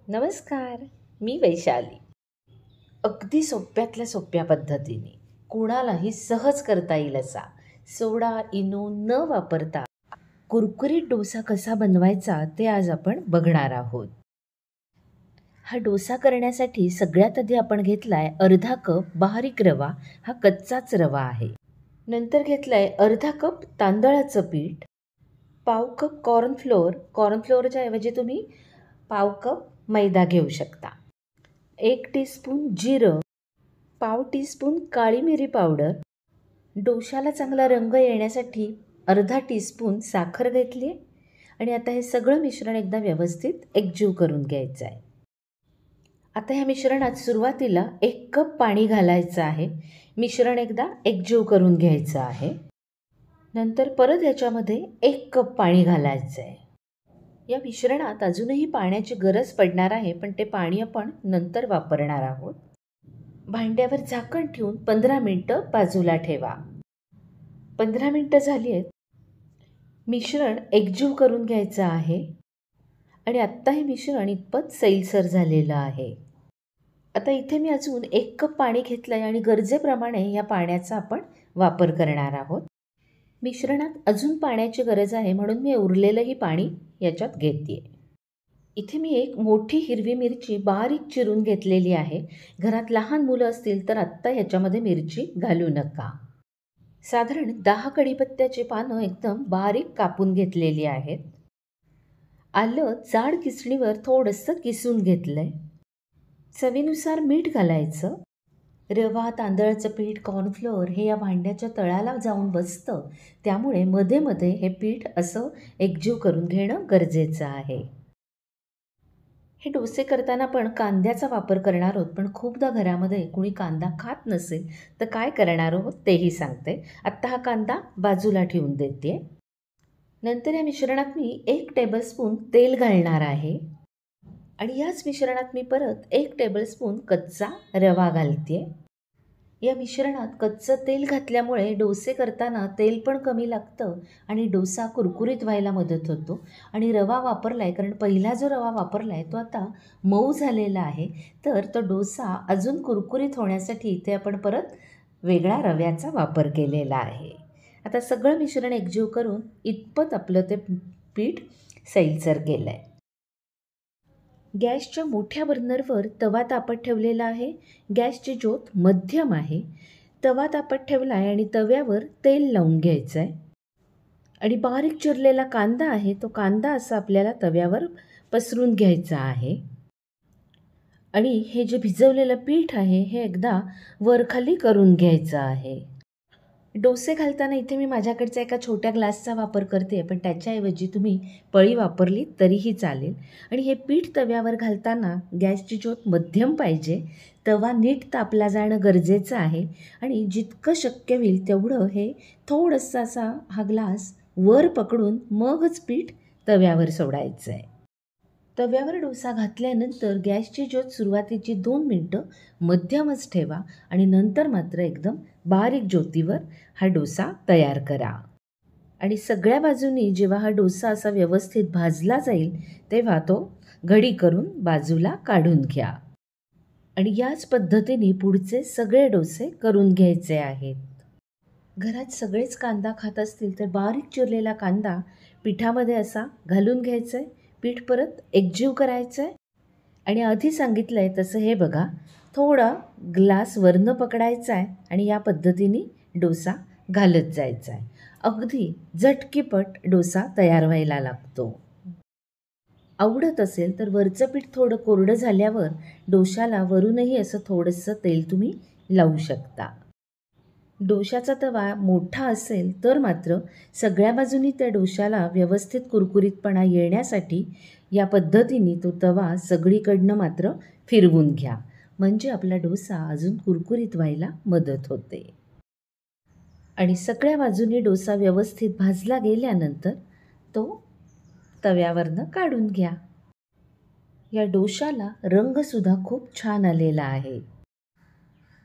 नमस्कार. मी वैशाली. अगदी सोप्यातल्या सोप्या पद्धतीने कोणालाही सहज करता येईल असा सोडा, इनो न वापरता कुरकुरीत डोसा कसा बनवायचा ते आज आपण बघणार आहोत. हा डोसा करण्यासाठी सगळ्यात आधी आपण घेतलाय अर्धा कप बारीक रवा. हा कच्चाच रवा आहे. नंतर घेतलाय अर्धा कप तांदळाचं पीठ, पाव कप कॉर्नफ्लोअर. कॉर्नफ्लोअरच्या ऐवजी तुम्ही पाव कप मैदा घेऊ शकता. 1 टीस्पून जिरं, पाव टीस्पून काळी मिरी पावडर, डोशाला चांगला रंग येण्यासाठी अर्धा टीस्पून साखर घेतली आहे. आणि आता हे सगळं मिश्रण एकदा व्यवस्थित एकजीव करून घ्यायचं आहे. आता ह्या मिश्रणात सुरुवातीला 1 कप पाणी घालायचं आहे. मिश्रण एकदा एकजीव करून घ्यायचं आहे. नंतर परत ह्याच्यामध्ये 1 कप पाणी घालायचं आहे. या मिश्रणात अजूनही पाण्याची गरज पडणार आहे, पण ते पाणी आपण नंतर वापरणार आहोत. भांड्यावर झाकण ठेवून 15 मिनटं बाजूला ठेवा. 15 मिनटं झाली आहेत. मिश्रण एकजीव करून घ्यायचं आहे आणि आत्ता हे मिश्रण इतपत सैलसर झालेलं आहे. आता इथे मी अजून 1 कप पाणी घेतलं आहे आणि गरजेप्रमाणे या पाण्याचा आपण वापर करणार आहोत. मिश्रणात अजून पाण्याची गरज आहे म्हणून मी उरलेलंही पाणी याच्यात घेते. इथे मी एक मोठी हिरवी मिरची बारीक चिरून घेतलेली आहे. घरात लहान मुलं असतील तर आत्ता ह्याच्यामध्ये मिरची घालू नका. साधारण 10 कढीपत्त्याची पानं एकदम बारीक कापून घेतलेली आहेत. आलं जाड किसणीवर थोडंसं किसून घेतलं आहे. चवीनुसार मीठ घालायचं. रवा, तांदळाचं पीठ, कॉर्नफ्लोअर हे या भांड्याच्या तळाला जाऊन बसतं, त्यामुळे मध्ये मध्ये हे पीठ असं एकजीव करून घेणं गरजेचं आहे. हे डोसे करताना पण कांद्याचा वापर करणार आहोत, पण खूपदा घरामध्ये कुणी कांदा खात नसेल तर काय करणार आहोत तेही सांगते. आत्ता हा कांदा बाजूला ठेवून देते. नंतर या मिश्रणात मी 1 टेबलस्पून तेल घालणार आहे आणि याच मिश्रणात मी परत 1 टेबलस्पून कच्चा रवा घालते. या मिश्रणात कच्चं तेल घातल्यामुळे डोसे करताना तेल पण कमी लागतं आणि डोसा कुरकुरीत व्हायला मदत होतो. आणि रवा वापरला आहे कारण पहिला जो रवा वापरला आहे तो आता मऊ झालेला आहे, तर तो डोसा अजून कुरकुरीत होण्यासाठी इथे आपण परत वेगळा रव्याचा वापर केलेला आहे. आता सगळं मिश्रण एकजीव करून इतपत आपलं ते पीठ सैलसर केलं आहे. गॅसच्या मोठ्या बर्नरवर तवा तापत ठेवलेला आहे. गॅसची ज्योत मध्यम आहे. तवा तापत ठेवला आहे आणि तव्यावर तेल लावून घ्यायचं आहे. आणि बारीक चिरलेला कांदा आहे, तो कांदा असा आपल्याला तव्यावर पसरून घ्यायचा आहे. आणि हे जे भिजवलेलं पीठ आहे हे एकदा वरखाली करून घ्यायचं आहे. डोसे घालताना इथे मी माझ्याकडचा एका छोट्या ग्लासचा वापर करते, पण त्याच्याऐवजी तुम्ही पळी वापरली तरीही चालेल. आणि हे पीठ तव्यावर घालताना गॅसची ज्योत मध्यम पाहिजे. तवा नीट तापला जाणं गरजेचं आहे आणि जितकं शक्य होईल तेवढं हे थोडंसं असा हा ग्लास वर पकडून मगच पीठ तव्यावर सोडायचं आहे. तव्यावर डोसा घातल्यानंतर गॅसची ज्योत सुरुवातीची 2 मिनटं मध्यमच ठेवा आणि नंतर मात्र एकदम बारीक ज्योतीवर हा डोसा तयार करा. आणि सगळ्या बाजूनी जेव्हा हा डोसा असा व्यवस्थित भाजला जाईल तेव्हा तो घडी करून बाजूला काढून घ्या. आणि याच पद्धतीने पुढचे सगळे डोसे करून घ्यायचे आहेत. घरात सगळेच कांदा खात असतील तर बारीक चिरलेला कांदा पिठामध्ये असा घालून घ्यायचा आहे. पीठ परत एकजीव करायचं आहे आणि आधी सांगितलं आहे तसं हे बघा, थोडा ग्लास वरनं पकडायचा आहे आणि या पद्धतीने डोसा घालत जायचा आहे. अगदी झटकीपट डोसा तयार व्हायला लागतो. आवडत असेल तर वरचं पीठ थोडं कोरडं झाल्यावर डोशाला वरूनही असं थोडंसं तेल तुम्ही लावू शकता. डोशाचा तवा मोठा असेल तर मात्र सगळ्या बाजूनी त्या डोशाला व्यवस्थित कुरकुरीतपणा येण्यासाठी या पद्धतीने तो तवा सगळीकडनं मात्र फिरवून घ्या, म्हणजे आपला डोसा अजून कुरकुरीत व्हायला मदत होते. आणि सगळ्या बाजूनी डोसा व्यवस्थित भाजला गेल्यानंतर तो तव्यावरनं काढून घ्या. या डोशाला रंगसुद्धा खूप छान आलेला आहे.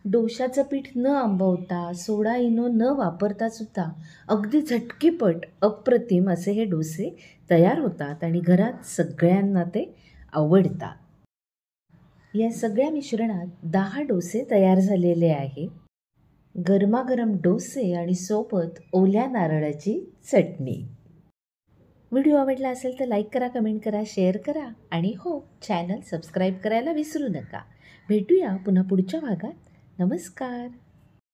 डोशाचं पीठ न आंबवता, सोडा इनो न वापरता सुद्धा अगदी झटकीपट अप्रतिम असे हे डोसे तयार होतात आणि घरात सगळ्यांना ते आवडतात. या सगळ्या मिश्रणात 10 डोसे तयार झालेले आहेत. गरमागरम डोसे आणि सोबत ओल्या नारळाची चटणी. व्हिडिओ आवडला असेल तर लाईक करा, कमेंट करा, शेअर करा आणि हो, चॅनल सबस्क्राईब करायला विसरू नका. भेटूया पुन्हा पुढच्या भागात. नमस्कार.